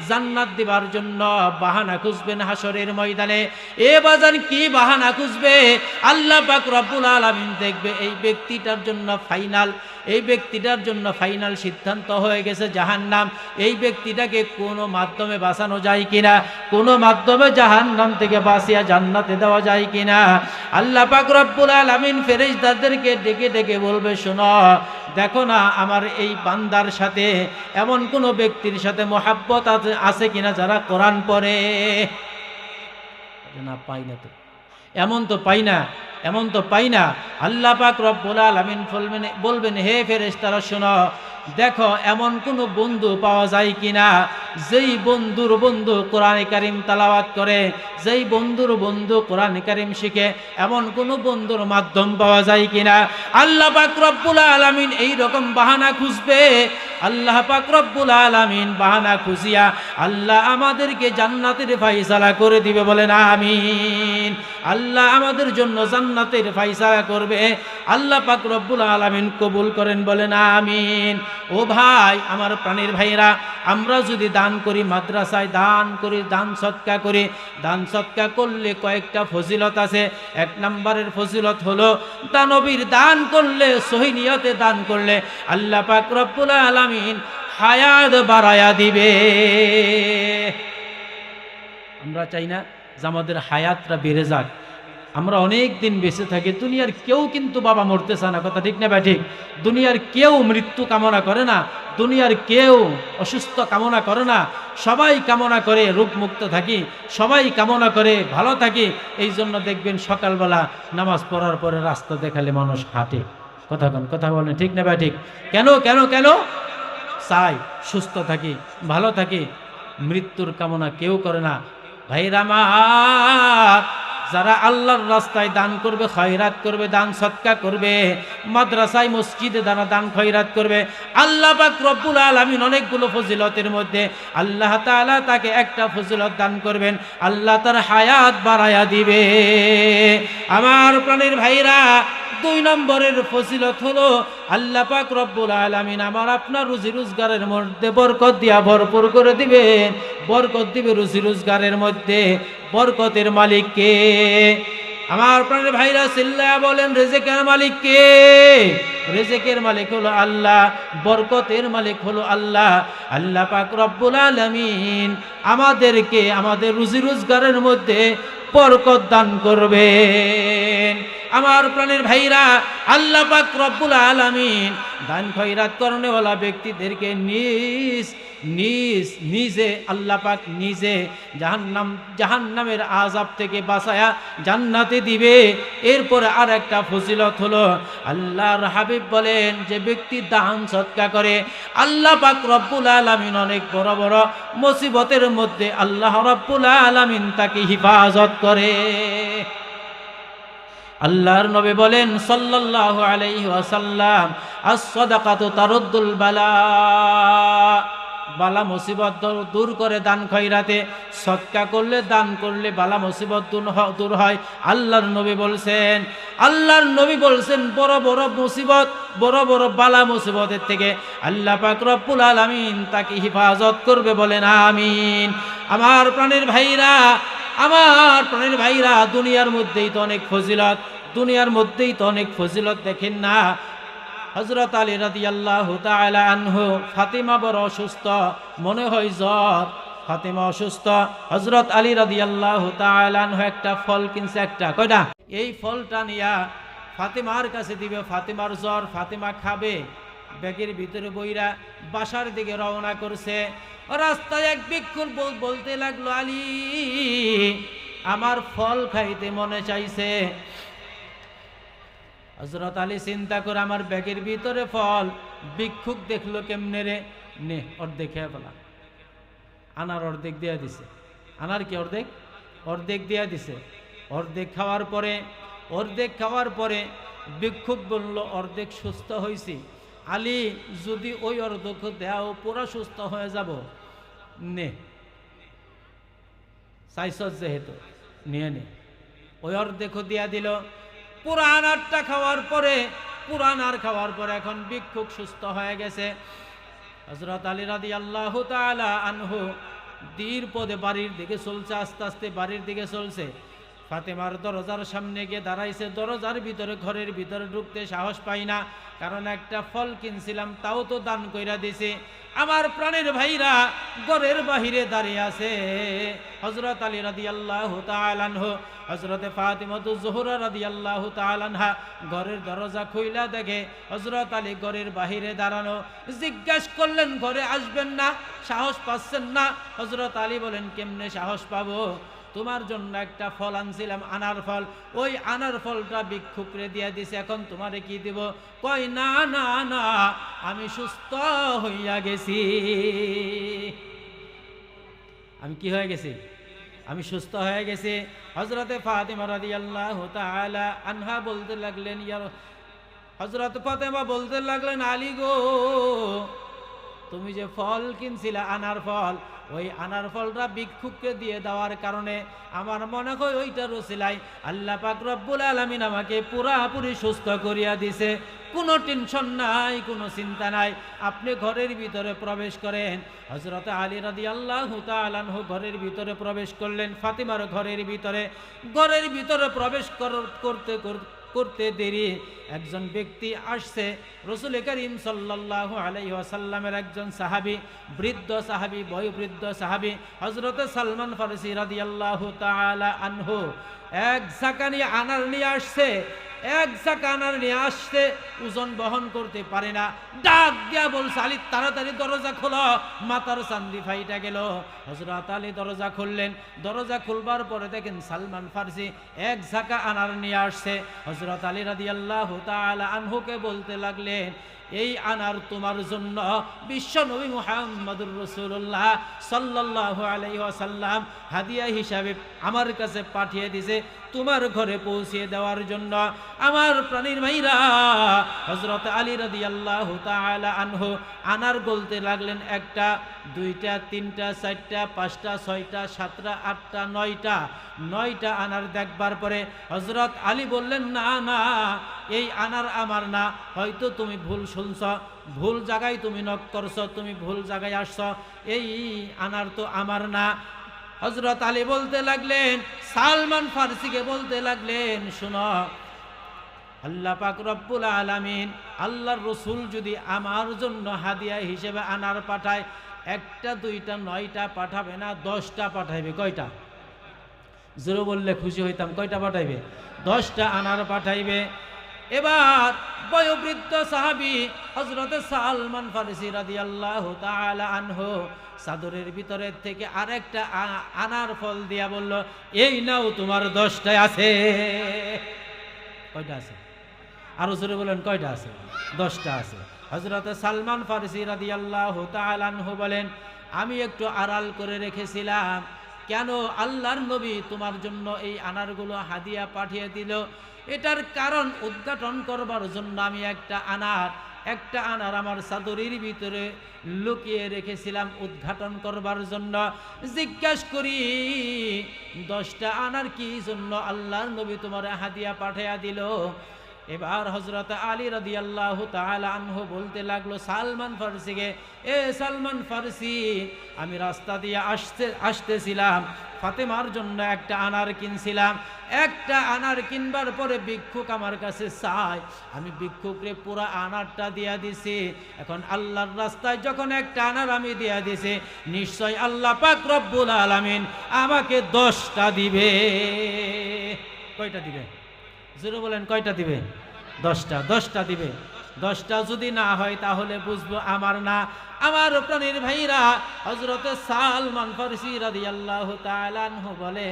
জান্নাত দেবার জন্য বাহানা খুঁজবেন হাসরের ময়দানে। এ বাজান কি বাহানা খুঁজবে? আল্লাহ পাক রব্বুল আলামিন দেখবে এই ব্যক্তিটার জন্য ফাইনাল সিদ্ধান্ত হয়ে গেছে জাহান্নাম। এই ব্যক্তিটাকে কোনো মাধ্যমে বাঁচানো যায় কিনা, কোনো মাধ্যমে জাহান্নাম থেকে বাঁচিয়া জান্নাতে দেওয়া যায় কিনা। আল্লাহ পাক রব্বুল আলামিন ফেরেশতাদেরকে ডেকে ডেকে বলবে, শোনো, দেখো না আমার এই বান্দার সাথে এমন কোন ব্যক্তির সাথে মোহাব্বত আছে কিনা যারা কোরআন পড়ে। না, পাই না তো, এমন তো পাই না। আল্লাহ পাক রব্বুল আলামিন বলবেন, হে ফেরেশতারা শোনো, দেখো এমন কোন বন্ধু পাওয়া যায় কিনা যেই বন্ধুর বন্ধু কোরআনে কারীম তেলাওয়াত করে, যেই বন্ধুর বন্ধু কোরআনে কারীম শিখে, এমন কোন বন্ধুর মাধ্যম পাওয়া যায় কিনা। আল্লাহ পাক রব্বুল আলামিন এই রকম বাহানা খুঁজবে। আল্লাহ পাক রব্বুল আলামিন বাহানা খুঁজিয়া আল্লাহ আমাদেরকে জান্নাতের ফায়সালা করে দিবে। বলেন আমিন। আল্লাহ আমাদের জন্য জান্নাতের ফায়সালা করবে। আল্লাহ পাক রব্বুল আলামিন কবুল করেন। বলেন আমিন। ও ভাই, আমার প্রাণের ভাইরা, আমরা যদি দান করি, মাদ্রাসায় দান করি, দান সৎকা করলে কয়েকটা ফজিলত আছে। এক নম্বরের ফজিলত হলো দানবীর দান করলে, সহি নিয়তে দান করলে আল্লাহ পাক রব্বুল আলামিন হায়াত বাড়ায়া দিবে। আমরা চাই না যে আমাদের হায়াতটা বেড়ে যাক, আমরা অনেক দিন বেঁচে থাকি। দুনিয়ার কেউ কিন্তু বাবা মরতে চায় না, কথা ঠিক না ঠিক? দুনিয়ার কেউ মৃত্যু কামনা করে না, দুনিয়ার কেউ অসুস্থ কামনা করে না। সবাই কামনা করে রোগমুক্ত থাকি, সবাই কামনা করে ভালো থাকি। এই জন্য দেখবেন সকালবেলা নামাজ পড়ার পরে রাস্তা দেখালে মানুষ হাঁটে। কথা বলেন ঠিক না ঠিক? কেন কেন কেন? চাই সুস্থ থাকি, ভালো থাকি, মৃত্যুর কামনা কেউ করে না। ভাইরা আমার, যারা আল্লাহর রাস্তায় দান করবে, খয়রাত করবে, দান সৎকা করবে, মাদ্রাসায় মসজিদে দান খয়রাত করবে, আল্লাহ পাক রব্বুল আলামিন অনেকগুলো ফজিলতের মধ্যে আল্লাহ তাআলা তাকে একটা ফজিলত দান করবেন, আল্লাহ তার হায়াত বাড়ায়া দিবে। আমার প্রাণের ভাইরা, 2 নম্বরের ফজিলত হলো আল্লাহ পাক রব্বুল আলামিন আমার আপনার রুজি রোজগারের মধ্যে বরকত দিয়া ভরপুর করে দিবেন। বরকত দিবে রুজি রোজগারের মধ্যে। বরকতের মালিক কে? আমার প্রাণের ভাইরা চিল্লায়া বলেন, রিজিকের মালিক কে? রিজিকের মালিক হলো আল্লাহ, বরকতের মালিক হলো আল্লাহ। আল্লাহ পাক রব্বুল আলামিন আমাদেরকে আমাদের রুজি রোজগারের মধ্যে বরকত দান করবেন। আমার প্রাণের ভাইরা, আল্লাহ পাক রব্বুল আলামিন দান খয়রাত করনেওয়ালা ব্যক্তিদেরকে নিজে আল্লাহ পাক নিজে জাহান্নামের আযাব থেকে বাঁচায়া জান্নাতে দিবে। এরপরে আর একটা ফজিলত হলো, আল্লাহর হাবিব বলেন, যে ব্যক্তি দান সদকা করে আল্লাহ পাক রব্বুল আলামিন অনেক বড় বড় মুসিবতের মধ্যে আল্লাহ রব্বুল আলামিন তাকে হিফাজত করে। আল্লাহর নবী বলেন সাল্লাল্লাহু আলাইহি ওয়াসাল্লাম, আস-সাদাকাতু তারুদ্দুল বালা মুসিবত দূর করে দান খয়রাতে। সদকা করলে, দান করলে বালা মুসিবত দূর হয়। আল্লাহর নবী বলছেন বড় বড় মুসিবত, বড় বড় বালা মুসিবতের থেকে আল্লাহ পাক রব্বুল আলামিন তাকে হিফাজত করবে। বলেন আমিন। আমার প্রাণের ভাইরা, দুনিয়ার মধ্যেই তো অনেক ফজিলত, দেখেন না, হযরত আলী রাদিয়াল্লাহু তাআলা আনহু, ফাতিমা বড় অসুস্থ, মনে হয় জ্বর, ফাতিমা অসুস্থ, হযরত আলী রাদিয়াল্লাহু তাআলা আনহু একটা ফল কিনছে, কয়টা? এই ফলটা নিয়া ফাতিমার কাছে দিবে। ফাতিমার জ্বর, ফাতিমা খাবে। ব্যাগের ভিতরে বইরা বাসার দিকে রওনা করছে। রাস্তায় এক ভিক্ষুক বলতে লাগলো, আলী, আমার ফল খাইতে মনে চাইছে। হযরত আলী চিন্তা করে আমার ব্যাগের ভিতরে ফল, ভিক্ষুক দেখলো কেমনে রে, নে অর্ধেক খেয়ে ফেলা। আনার অর্ধেক দিয়ে দিছে। আনার কি অর্ধেক? অর্ধেক দিয়ে দিছে। অর্ধেক খাওয়ার পরে ভিক্ষুক বলল, অর্ধেক সুস্থ হয়েছি, আলী যদি ওই অর্ধেক দেও পুরা সুস্থ হয়ে যাব, নে চাইছ যেহেতু নিয়ে নে। ওই অর্ধেক দিয়া দিল। পুরান আটটা খাওয়ার পরে এখন ভিক্ষুক সুস্থ হয়ে গেছে। হযরত আলী রাদিয়াল্লাহু তাআলা আনহু ধীর পদে বাড়ির দিকে চলছে, আস্তে আস্তে বাড়ির দিকে চলছে। ফাতেমার দরজার সামনে গিয়ে দাঁড়াইছে। দরজার ভিতরে, ঘরের ভিতরে ঢুকতে সাহস পাই না, কারণ একটা ফল কিনছিলাম তাও তো দান কইরা দিছে। আমার প্রাণের ভাইরা ঘরের বাহিরে দাঁড়িয়ে আছে। হযরত আলী রাদিয়াল্লাহু তাআলা আনহু, হযরতে ফাতিমাতুজ জোহরা রাদিয়াল্লাহু তাআলা আনহা ঘরের দরজা খুইলা দেখে হযরত আলী ঘরের বাহিরে দাঁড়ানো। জিজ্ঞাসা করলেন, ঘরে আসবেন না? সাহস পাচ্ছেন না? হযরত আলী বলেন, কেমনে সাহস পাবো? তোমার জন্য একটা ফল আনছিলাম, আনার ফল, ওই আনার ফলটা ভিক্ষুকরে দিয়ে দিছে, এখন তোমারে কি দিব? কয়, না না না, আমি সুস্থ হইয়া গেছি। আমি কি হয়ে গেছি? আমি সুস্থ হয়ে গেছি। হযরতে ফাতিমা রাদিয়াল্লাহু তাআলা আনহা বলতে লাগলেন, হযরত ফাতেমা বলতে লাগলেন, আলী গো, তুমি যে ফল কিনছিলা আনার ফল, ওই আনার ফলটা ভিক্ষুককে দিয়ে দেওয়ার কারণে আমার মনে হয় ওইটার ওসিলায় আল্লাহ পাক রব্বুল আলামিন আমাকে পুরাপুরি সুস্থ করিয়া দিছে। কোনো টেনশন নাই, কোনো চিন্তা নাই, আপনি ঘরের ভিতরে প্রবেশ করেন। হযরত আলী রাদিয়াল্লাহু তাআলা আনহু ঘরের ভিতরে প্রবেশ করলেন। ফাতিমার ঘরের ভিতরে প্রবেশ করতে দেরি একজন ব্যক্তি আসছে। রাসূল করিম সাল্লাল্লাহু আলাইহি ওয়াসাল্লামের একজন সাহাবী, বৃদ্ধ সাহাবী, বয়োবৃদ্ধ সাহাবী হযরত সালমান ফারসি রাদিয়াল্লাহু তাআলা আনহু এক ঝাঁকানি আনার নিয়ে আসছে। ওজন বহন করতে পারে না, ডাক দিয়া বলছে, আলী তাড়াতাড়ি দরজা খোলো, মাথার চান্দি ফাইটা গেল। হযরত আলী দরজা খুললেন। দরজা খুলবার পরে দেখেন সালমান ফারসি এক ঝাঁকা আনার নিয়ে আসছে। হযরত আলী রাদিয়াল্লাহু তাআলা আনহুকে বলতে লাগলেন, এই আনার তোমার জন্য বিশ্ব নবী মুহাম্মদুর রাসূলুল্লাহ সাল্লাল্লাহু আলাইহি ওয়াসাল্লাম হাদিয়া হিসাবে আমার কাছে পাঠিয়ে দিয়েছে তোমার ঘরে পৌঁছে দেওয়ার জন্য। আমার প্রাণীর ভাইরা, হযরত আলী রাদিয়াল্লাহু তাআলা আনহু আনার বলতে লাগলেন, একটা, দুইটা, তিনটা, চারটা, পাঁচটা, ছয়টা, সাতটা, আটটা, নয়টা আনার দেখবার পরে হযরত আলী বললেন, না না, এই আনার আমার না, হয়তো তুমি ভুল শুনছ, ভুল জায়গায় তুমি নক করছ, তুমি ভুল জায়গায় আসছ, এই আনার তো আমার না। হযরত আলী বলতে লাগলেন, সালমান ফারসিকে বলতে লাগলেন, শোনো, আল্লাহ পাক রব্বুল আলামিন, আল্লাহর রাসূল যদি আমার জন্য হাদিয়া হিসেবে আনার পাঠায়, একটা, দুইটা, 9টা পাঠাবে না, 10টা পাঠাইবে। কয়টা? জোরে বললে খুশি হইতাম। কয়টা পাঠাইবে? 10টা আনার পাঠাইবে। এবার বয়োবৃদ্ধ সাহাবী হযরত সালমান ফারসি রাদিয়াল্লাহু তাআলা আনহু চাদরের ভিতরের থেকে আরেকটা আনার ফল দিয়া বলল, এই নাও, তোমার 10টায় আছে। কয়টা আছে? আরো জোরে বলেন, কয়টা আছে? 10টা আছে। হযরত সালমান ফারসি রাদিয়াল্লাহু তাআলা আনহু বলেন, আমি একটু আড়াল করে রেখেছিলাম। কেন? আল্লাহর নবী তোমার জন্য এই আনারগুলো হাদিয়া পাঠিয়ে দিল, এটার কারণ উদ্ঘাটন করবার জন্য আমি একটা আনার আমার চাদরের ভিতরে লুকিয়ে রেখেছিলাম উদ্ঘাটন করবার জন্য। জিজ্ঞাসা করি, 10টা আনার কি জন্য আল্লাহর নবী তোমার হাদিয়া পাঠিয়ে দিল? এবার হযরত আলী রাদিয়াল্লাহু তাআলা আনহু বলতে লাগলো সালমান ফারসিকে, এ সালমান ফারসি, আমি রাস্তা দিয়ে আসতেছিলাম, ফাতেমার জন্য একটা আনার কিনছিলাম। একটা আনার কিনবার পরে ভিক্ষুক আমার কাছে চায়, আমি ভিক্ষুকরে পুরা আনারটা দিয়া দিছি। এখন আল্লাহর রাস্তায় যখন একটা আনার আমি দিয়া দিছি, নিশ্চয় আল্লাহ পাক রব্বুল আলামিন আমাকে 10টা দিবে। কয়টা দিবে? জোরে বলেন, কয়টা দিবে? 10টা। 10টা দিবে। 10টা যদি না হয় তাহলে বুঝবো আমার না। আমার প্রাণের ভাইরা, হযরতে সালমান ফারসি রাদিয়াল্লাহু তাআলা আনহু বলে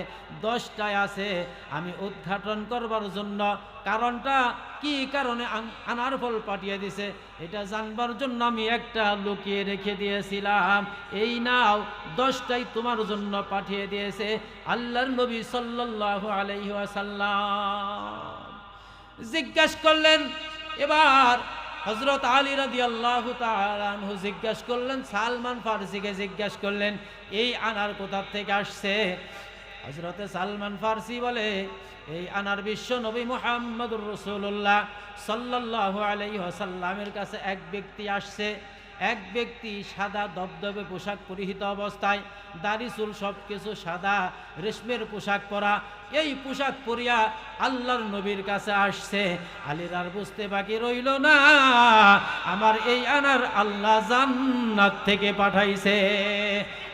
10টায় আছে। আমি উদ্ঘাটন করবার জন্য, কারণটা কি কারণে আনার ফল পাঠিয়ে দিছে এটা জানবার জন্য আমি একটা লুকিয়ে রেখে দিয়েছিলাম। এই নাও 10টাই তোমার জন্য পাঠিয়ে দিয়েছে আল্লাহর নবী সাল্লাল্লাহু আলাইহি ওয়াসাল্লাম। জিজ্ঞাসা করলেন, এবার হযরত আলী রাদিয়াল্লাহু তাআলা আনহু জিজ্ঞাসা করলেন, সালমান ফারসিকে জিজ্ঞাসা করলেন এই আনার কোথা থেকে আসছে? হযরতে সালমান ফারসি বলে, এই আনার বিশ্ব নবী মুহাম্মদুর রাসূলুল্লাহ সাল্লাল্লাহু আলাইহি ওয়াসাল্লামের কাছে এক ব্যক্তি আসছে। এক ব্যক্তি সাদা দবদবে পোশাক পরিহিত অবস্থায়, দাড়ি চুল সব কিছু সাদা, রেশমের পোশাক পরা, এই পোশাক পরিয়া আল্লাহর নবীর কাছে আসছে। আলীর আর বুঝতে বাকি রইল না, আমার এই আনার আল্লাহ জান্নাত থেকে পাঠাইছে।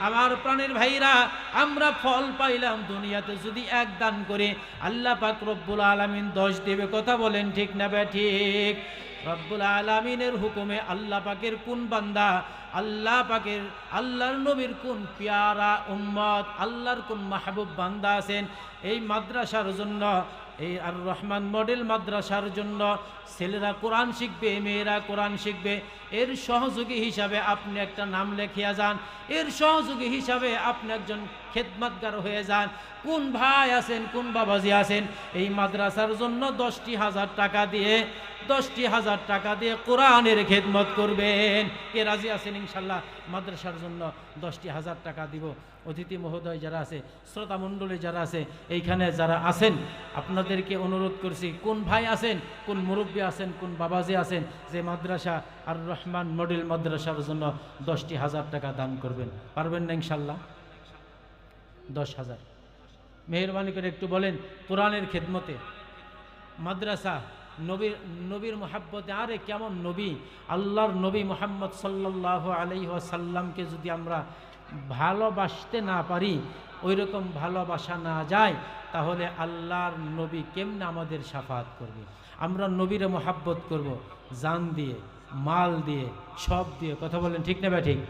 আমার প্রাণের ভাইরা, আমরা ফল পাইলাম দুনিয়াতে যদি এক দান করে, আল্লাহ পাক রব্বুল আলামিন 10 দেবে। কথা বলেন ঠিক না ঠিক? রব্বুল আলামিনের হুকুমে আল্লাহ পাকের কোন বান্দা, আল্লাহ পাকের আল্লাহর নবীর কোন পিয়ারা উম্মত, আল্লাহর কোন মাহবুব বান্দা আছেন, এই মাদ্রাসার জন্য, এই আর রহমান মডেল মাদ্রাসার জন্য ছেলেরা কোরআন শিখবে, মেয়েরা কোরআন শিখবে। এর সহযোগী হিসাবে আপনি একটা নাম লেখিয়া যান, এর সহযোগী হিসাবে আপনি একজন খেদমতগার হয়ে যান। কোন ভাই আছেন, কোন বাবাজি আছেন এই মাদ্রাসার জন্য 10,000 টাকা দিয়ে, 10,000 টাকা দিয়ে কোরআনের খেদমত করবেন? কে রাজি আছেন ইনশাল্লাহ মাদ্রাসার জন্য 10,000 টাকা দিব? অতিথি মহোদয় যারা আছে, শ্রোতা মণ্ডলী যারা আছে, এইখানে যারা আছেন, আপনাদেরকে অনুরোধ করছি, কোন ভাই আছেন, কোন মুরব্বী আছেন, কোন বাবাজি আছেন যে মাদ্রাসা আর রহমান মডেল মাদ্রাসার জন্য 10,000 টাকা দান করবেন? পারবেন না ইনশাল্লাহ? 10,000 মেহরবানি করে একটু বলেন। কোরআনের খেদমতে মাদ্রাসা, নবীর মোহাব্বতে। আরে কেমন নবী, আল্লাহর নবী মুহাম্মদ সাল্লাল্লাহু আলাইহি ওয়াসাল্লামকে যদি আমরা ভালোবাসতে না পারি, ওই রকম ভালোবাসা না যায়, তাহলে আল্লাহর নবী কেমনে আমাদের শাফাত করবে? আমরা নবীরে মোহাব্বত করব জান দিয়ে, মাল দিয়ে, সব দিয়ে। কথা বলেন ঠিক না ঠিক?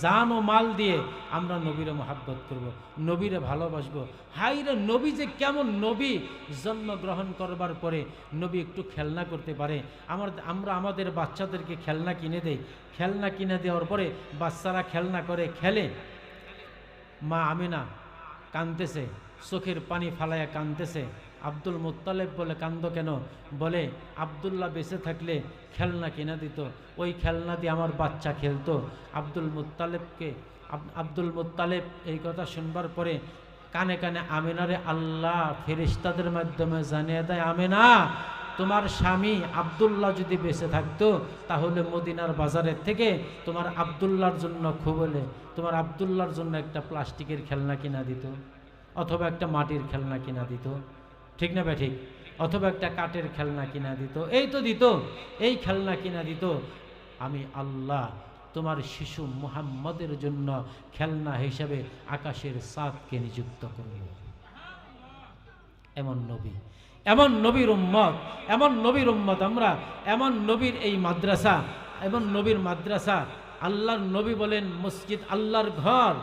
জান ও মাল দিয়ে আমরা নবীরে মোহাব্বত করব, নবীরে ভালোবাসবো। হাই রে, নবী যে কেমন নবী! জন্মগ্রহণ করবার পরে নবী একটু খেলনা করতে পারে। আমরা আমাদের বাচ্চাদেরকে খেলনা কিনে দেই, খেলনা কিনে দেওয়ার পরে বাচ্চারা খেলনা করে খেলে, মা আমিনা কাঁদতেছে, চোখের পানি ফালাইয়া কাঁদতেছে। আব্দুল মুত্তালেব বলে, কান্দ কেন? বলে আব্দুল্লাহ বেঁচে থাকলে খেলনা কিনে দিত, ওই খেলনা দিয়ে আমার বাচ্চা খেলতো। আব্দুল মুত্তালেব এই কথা শুনবার পরে কানে কানে আমিনারে আল্লাহ ফেরেশতাদের মাধ্যমে জানিয়ে দেয়, আমিনা, তোমার স্বামী আব্দুল্লাহ যদি বেঁচে থাকতো তাহলে মদিনার বাজারের থেকে তোমার আব্দুল্লাহর জন্য খুবলে তোমার আব্দুল্লাহর জন্য একটা প্লাস্টিকের খেলনা কিনা দিত, অথবা একটা মাটির খেলনা কিনা দিত। ঠিক না ভাই ঠিক? অথবা একটা কাঠের খেলনা কিনা দিত। এই তো দিত, এই খেলনা কিনা দিত। আমি আল্লাহ তোমার শিশু মুহাম্মদের জন্য খেলনা হিসেবে আকাশের চাঁদকে নিযুক্ত করব। এমন নবী, এমন নবীর উম্মত, এমন নবীর উম্মত আমরা, এমন নবীর এই মাদ্রাসা, এমন নবীর মাদ্রাসা। আল্লাহর নবী বলেন মসজিদ আল্লাহর ঘর,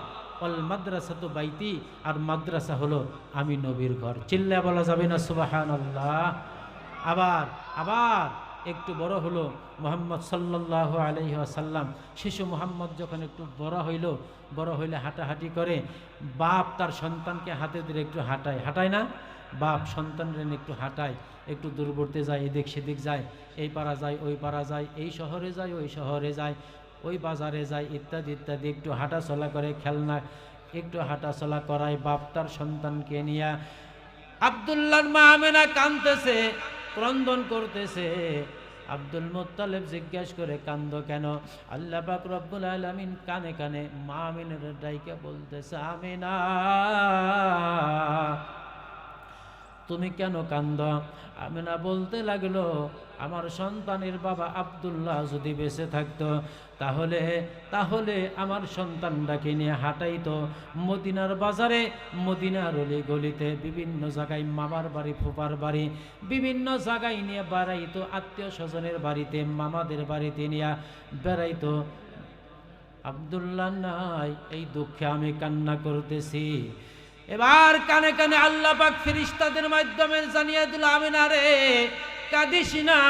অল মাদ্রাসা তো বাইতি, আর মাদ্রাসা হলো আমি নবীর ঘর। চিল্লায় বলা যাবে না সুবহানাল্লাহ? আবার আবার একটু বড় হলো মুহাম্মদ সাল্লাল্লাহু আলাইহি ওয়াসাল্লাম। শিশু মুহাম্মদ যখন একটু বড় হইলে হাঁটাহাঁটি করে, বাপ তার সন্তানকে হাতে ধরে একটু হাঁটায় না? বাপ সন্তানরা একটু হাঁটায়, একটু দূরবর্তী যায়, এদিক সেদিক যায়, এই পাড়া যায়, ওই পাড়া যায়, এই শহরে যায়, ওই শহরে যায়, ওই বাজারে যায়, ইত্যাদি ইত্যাদি। একটু হাঁটাচলা করে, খেলনা একটু হাঁটাচলা করায় বাপ তার সন্তানকে নিয়ে। আব্দুল্লাহর মা আমেনা কাঁদতেছে, ক্রন্দন করতেছে। আব্দুল মুত্তালিব জিজ্ঞাসা করে, কান্দ কেন? আল্লাহ পাক রব্বুল আলামিন কানে কানে মা আমিনার ডাইকে বলতেছে, আমিনা, তুমি কেন কান্দ? আমিনা বলতে লাগলো, আমার সন্তানের বাবা আব্দুল্লাহ যদি বেঁচে থাকতো তাহলে তাহলে আমার সন্তানটাকে নিয়ে হাঁটাইতো মদিনার বাজারে, মদিনার অলি গলিতে, বিভিন্ন জায়গায়, মামার বাড়ি, ফুপার বাড়ি, বিভিন্ন জায়গায় নিয়ে বেড়াইতো, আত্মীয় স্বজনের বাড়িতে, মামাদের বাড়িতে নিয়ে বেড়াইতো। আব্দুল্লাহ নাই, এই দুঃখে আমি কান্না করতেছি। এবার কানে কানে আল্লাহ পাক ফেরেশতাদের মাধ্যমে জানিয়ে দিল, আমিনা রে কাঁদিস না,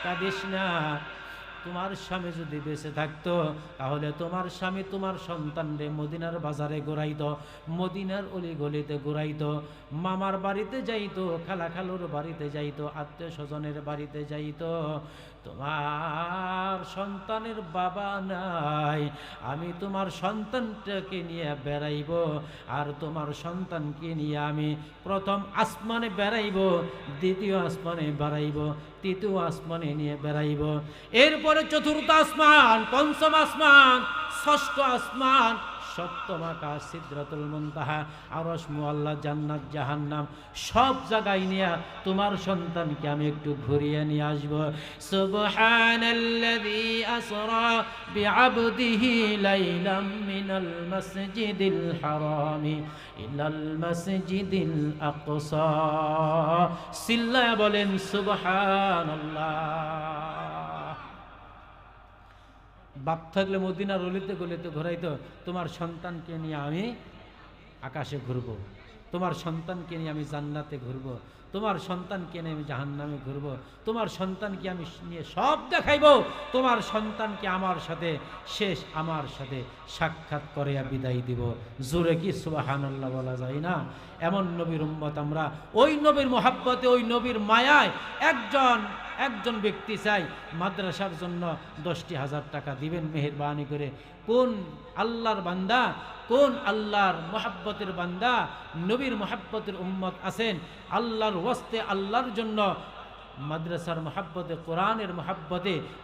কাঁদিস না। তোমার স্বামী যদি বেঁচে থাকতো তাহলে তোমার স্বামী তোমার সন্তানরে মদিনার বাজারে ঘুরাইতো, মদিনার অলি গলিতে ঘুরাইতো, মামার বাড়িতে যাইতো, খালা খালুর বাড়িতে যাইতো, আত্মীয় স্বজনের বাড়িতে যাইতো। তোমার সন্তানের বাবা নাই, আমি তোমার সন্তানটাকে নিয়ে বেড়াইব, আর তোমার সন্তানকে নিয়ে আমি প্রথম আসমানে বেড়াইব, দ্বিতীয় আসমানে বেড়াইব, তৃতীয় আসমানে নিয়ে বেড়াইব, এরপরে চতুর্থ আসমান, পঞ্চম আসমান, ষষ্ঠ আসমান, সপ্তম আকাশ, সিদরাতুল মুনতাহা, আরশ, মুআল্লা, জান্নাত, জাহান্নাম, সব জায়গায় নিয়ে তোমার সন্তানকে আমি একটু ঘুরিয়ে নিয়ে আসব। সুবহানাল্লাযী আসরা বিআবদিহি লাইলাম মিনাল মাসজিদিল হারামি ইলাল মাসজিদিল আকসা। সিল্লায়া বলেন সুবহানাল্লাহ। বাপ থাকলে মদিনার অলিতে গলিতে ঘুরাইতো, তোমার সন্তানকে নিয়ে আমি আকাশে ঘুরব, তোমার সন্তানকে নিয়ে আমি জান্নাতে ঘুরব, তোমার সন্তানকে নিয়ে আমি জাহান্নামে ঘুরব, তোমার সন্তানকে আমি নিয়ে সব দেখাইব, তোমার সন্তানকে আমার সাথে শেষ আমার সাথে সাক্ষাৎ করে বিদায় দিব। জোরে কি সুবহানাল্লাহ বলা যায় না? এমন নবীর উম্মত আমরা। ওই নবীর মোহাব্বতে, ওই নবীর মায়ায় একজন ব্যক্তি চাই মাদ্রাসার জন্য 10,000 টাকা দিবেন মেহেরবানি করে। কোন আল্লাহর বান্দা, কোন আল্লাহর মোহাব্বতের বান্দা, নবীর মোহাব্বতের উম্মত আছেন আল্লাহর ওয়াস্তে, আল্লাহর জন্য মাদ্রাসার মোহাব্বতে,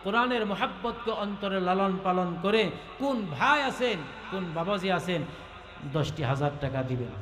কোরআনের মোহাব্বতকে অন্তরে লালন পালন করে কোন ভাই আছেন, কোন বাবাজি আছেন, 10,000 টাকা দিবেন।